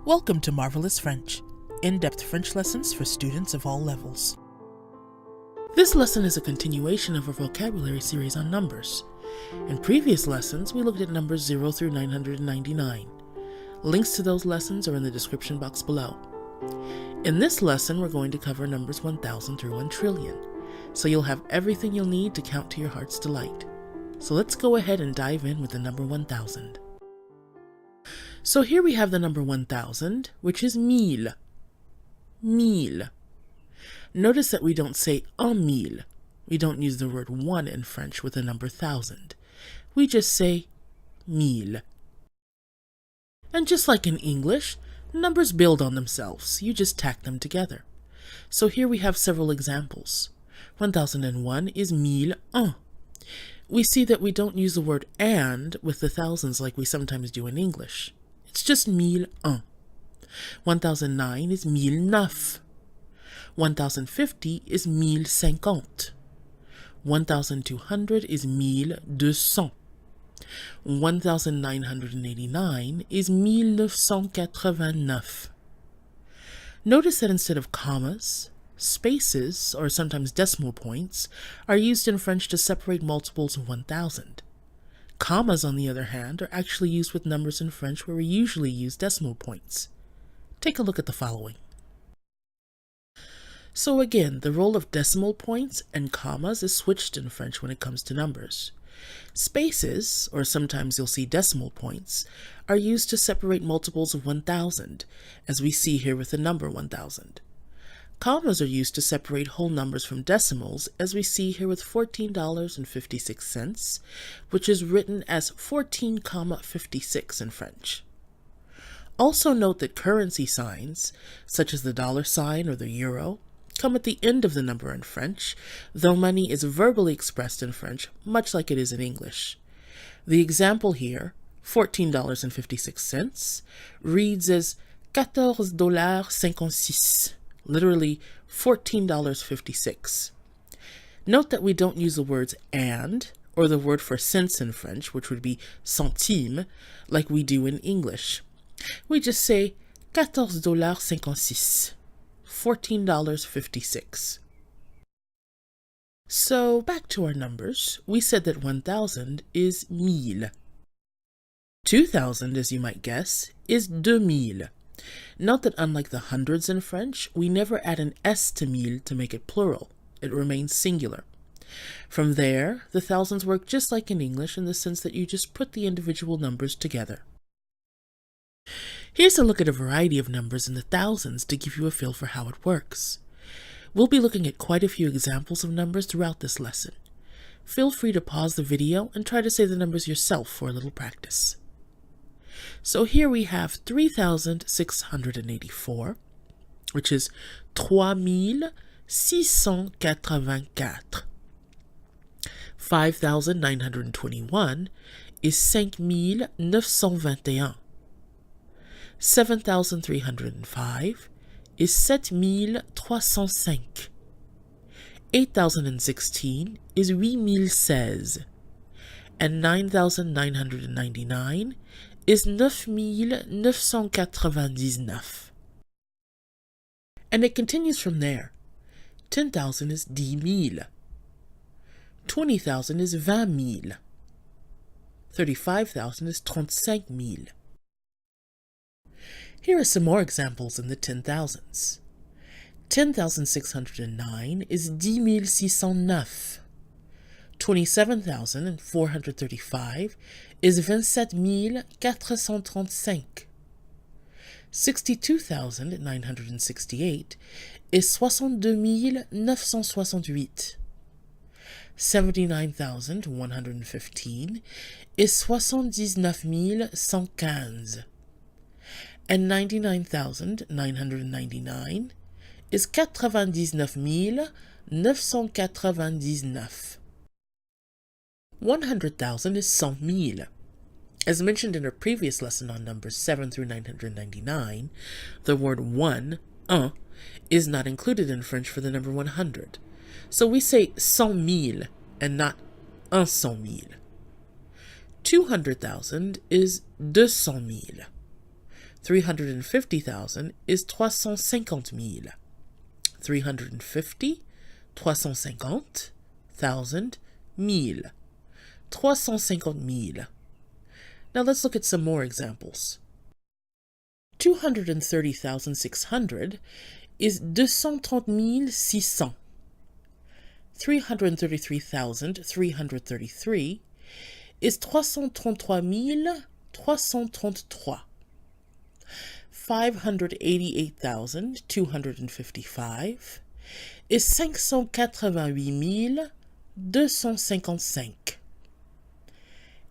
Welcome to Marvelous French, in-depth French lessons for students of all levels. This lesson is a continuation of our vocabulary series on numbers. In previous lessons, we looked at numbers 0 through 999. Links to those lessons are in the description box below. In this lesson, we're going to cover numbers 1000 through 1 trillion, so you'll have everything you'll need to count to your heart's delight. So let's go ahead and dive in with the number 1000. So here we have the number 1000, which is mille. Mille. Notice that we don't say un mille. We don't use the word one in French with the number 1000. We just say mille. And just like in English, numbers build on themselves. You just tack them together. So here we have several examples. 1001 is 1001. We see that we don't use the word and with the thousands like we sometimes do in English. It's just 1001. 1009 is 1009. 1050 is 1050. 1200 is 1200. 1989 is 1989. Notice that instead of commas, spaces, or sometimes decimal points, are used in French to separate multiples of 1000. Commas, on the other hand, are actually used with numbers in French where we usually use decimal points. Take a look at the following. So again, the role of decimal points and commas is switched in French when it comes to numbers. Spaces, or sometimes you'll see decimal points, are used to separate multiples of 1000, as we see here with the number 1000. Commas are used to separate whole numbers from decimals, as we see here with $14.56, which is written as 14,56 in French. Also note that currency signs, such as the dollar sign or the euro, come at the end of the number in French, though money is verbally expressed in French, much like it is in English. The example here, $14.56, reads as $14,56. Literally $14.56. Note that we don't use the words and or the word for cents in French, which would be centime, like we do in English. We just say $14.56, $14.56. So back to our numbers, we said that 1000 is 1000. 2000, as you might guess, is 2000. Note that unlike the hundreds in French, we never add an S to mille to make it plural. It remains singular. From there, the thousands work just like in English in the sense that you just put the individual numbers together. Here's a look at a variety of numbers in the thousands to give you a feel for how it works. We'll be looking at quite a few examples of numbers throughout this lesson. Feel free to pause the video and try to say the numbers yourself for a little practice. So here we have 3,684, which is 3,684. 5,921 is 5,921. 7,305 is 7,305. 8,016 is 8,016. And 9,999 is 9,999. And it continues from there. 10,000 is 10,000. 20,000 is 20,000. 35,000 is 35,000. Here are some more examples in the 10,000s. 10,609 is 10,609. 27,435 is 27,435. 62,968 is 62,968. 79,115 is 79,115. And 99,999 is 99,999. 100,000 is 100,000. As mentioned in our previous lesson on numbers 7 through 999, the word un, is not included in French for the number 100. So we say 100,000 and not 100,000. 200,000 is 200,000. 350,000 is 350,000. 350, 350, 1,000, 1000. 350,000. Now let's look at some more examples. 230,600 is 230,600. 333,333 is 333,333. 588,255 is 588,255.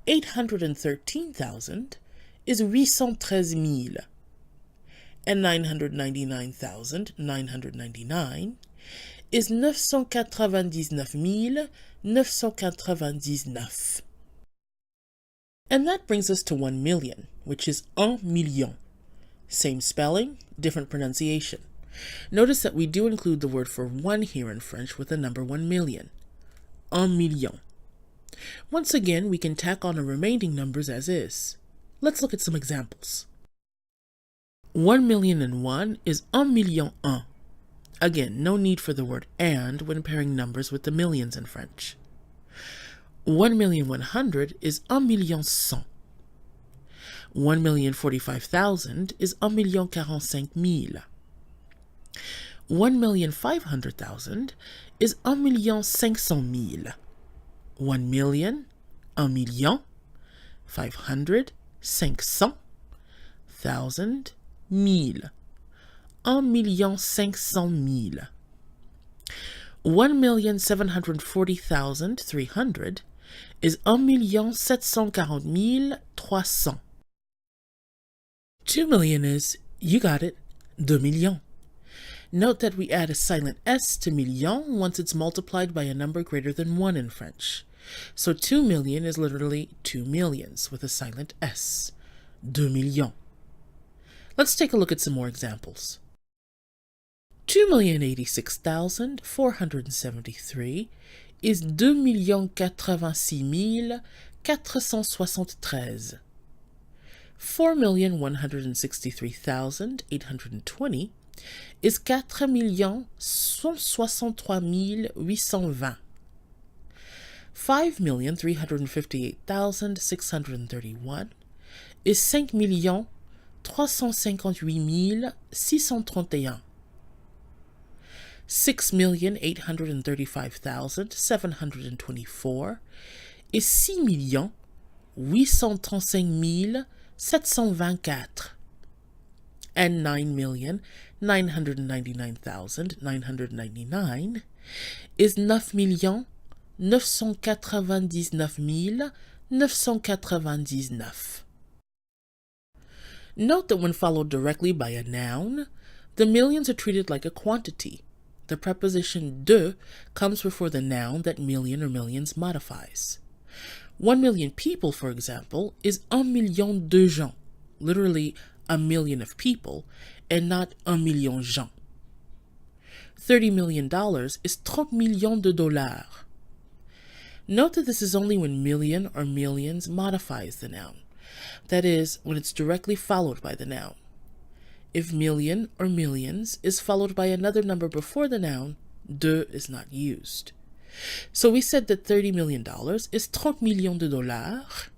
813,000 is 813,000. And 999,999 is 999,999. And that brings us to 1 million, which is 1 million. Same spelling, different pronunciation. Notice that we do include the word for one here in French with the number 1 million. 1 million. Once again, we can tack on our remaining numbers as is. Let's look at some examples. 1,000,001 is 1,000,001. Again, no need for the word and when pairing numbers with the millions in French. 1,100,000 is 1,100,000. 1,045,000 is 1,045,000. 1,500,000 is 1,500,000. 1 million, 1 million, 500, 500, 1,000, 1000. 1,500,000. 1,740,300 is 1,740,300. 2 million is, you got it, 2 millions. Note that we add a silent S to million once it's multiplied by a number greater than 1 in French. So 2 million is literally 2 millions with a silent S. 2 millions. Let's take a look at some more examples. 2,086,473 is 2,086,473. 4,163,820 is 4,163,820. 5,358,631 is 5,358,631. 6,835,724 is 6,835,724. And 9,999,999 is 9,999,999. Note that when followed directly by a noun, the millions are treated like a quantity. The preposition de comes before the noun that million or millions modifies. 1 million people, for example, is 1 million de gens, literally a million of people, and not 1 million gens. $30 million is 30 millions de dollars. Note that this is only when million or millions modifies the noun. That is, when it's directly followed by the noun. If million or millions is followed by another number before the noun, de is not used. So we said that $30 million is 30 millions de dollars,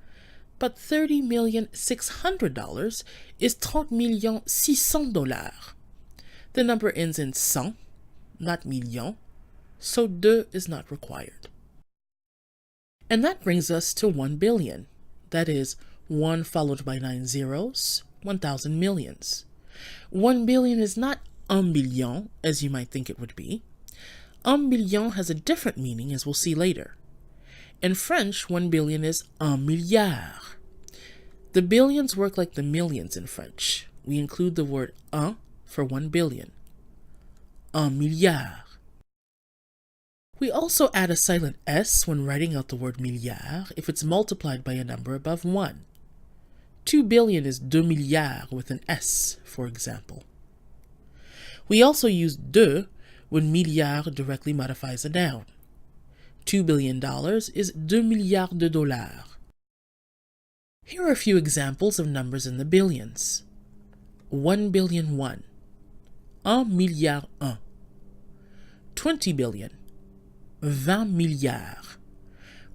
but $30,600,000 is 30,600,000. The number ends in cent, not million, so de is not required. And that brings us to 1 billion. That is, 1 followed by 9 zeros, 1,000 millions. 1 billion is not 1 billion, as you might think it would be. 1 billion has a different meaning, as we'll see later. In French, 1 billion is 1 milliard. The billions work like the millions in French. We include the word un for 1 billion. 1 milliard. We also add a silent S when writing out the word milliard if it's multiplied by a number above 1. 2 billion is 2 milliards with an S, for example. We also use de when milliard directly modifies a noun. $2 billion is 2 milliards de dollars. Here are a few examples of numbers in the billions. 1 billion 1. 1 milliard 1. 20 billion. 20 milliards.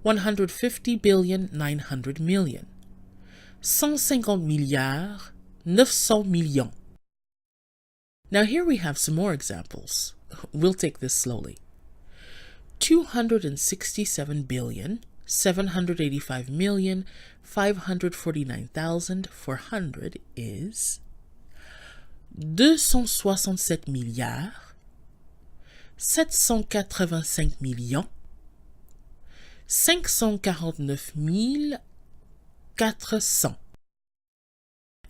150 billion 900 million. 150 milliards 900 millions. Now here we have some more examples. We'll take this slowly. 267 billion 785 million 549,400 is 267 milliards 785 millions 549,400.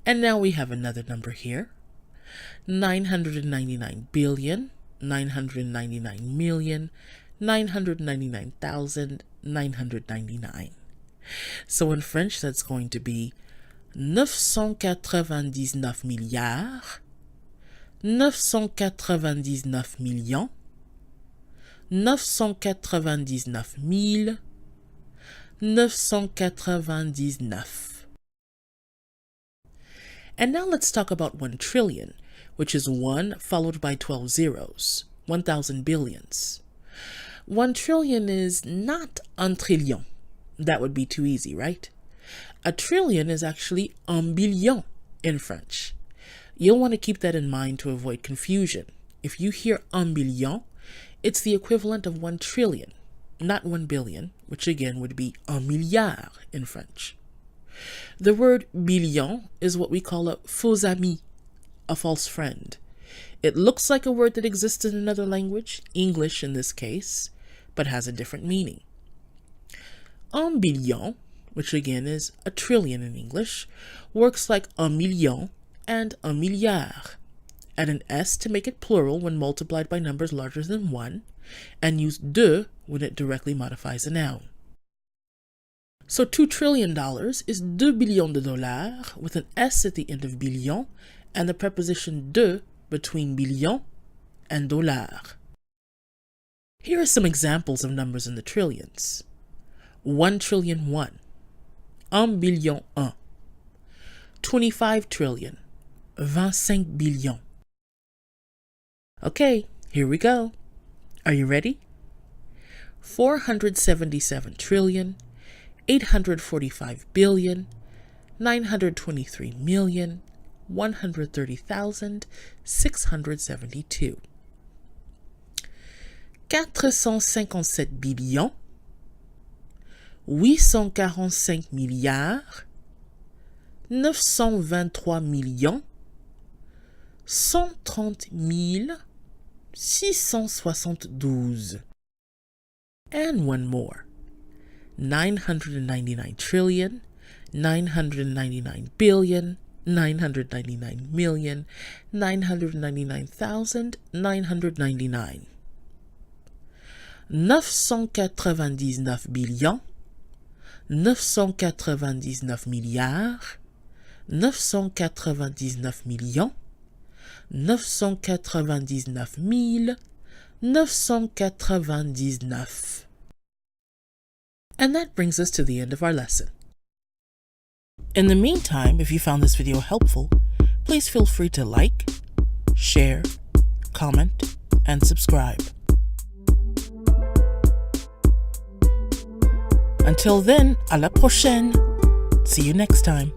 And now we have another number here. 999 billion 999 million 999,999. So in French, that's going to be 999 milliards 999 millions 999 999. And now let's talk about 1 trillion, which is 1 followed by 12 zeros, 1,000 billions. 1 trillion is not un trillion. That would be too easy, right? A trillion is actually un billion in French. You'll want to keep that in mind to avoid confusion. If you hear un billion, it's the equivalent of 1 trillion, not 1 billion, which again would be un milliard in French. The word billion is what we call a faux ami, a false friend. It looks like a word that exists in another language, English in this case, but has a different meaning. Un billion, which again is a trillion in English, works like un million and un milliard. Add an S to make it plural when multiplied by numbers larger than 1, and use de when it directly modifies a noun. So $2 trillion is 2 billions de dollars with an S at the end of billion and the preposition de between billion and dollar. Here are some examples of numbers in the trillions. 1 trillion 1. 1 billion 1. 25 trillion. 25 billions. Okay, here we go. Are you ready? 477 trillion. 845 billion, 923 million, 130,672. 457 billions, 845 milliards, 923 millions, 130,672. And one more. 999 trillion, 999 billion, 999 million, 999,999. 999 billions, 999 milliards, 999 millions, 999 999. And that brings us to the end of our lesson. In the meantime, if you found this video helpful, please feel free to like, share, comment, and subscribe. Until then, à la prochaine. See you next time.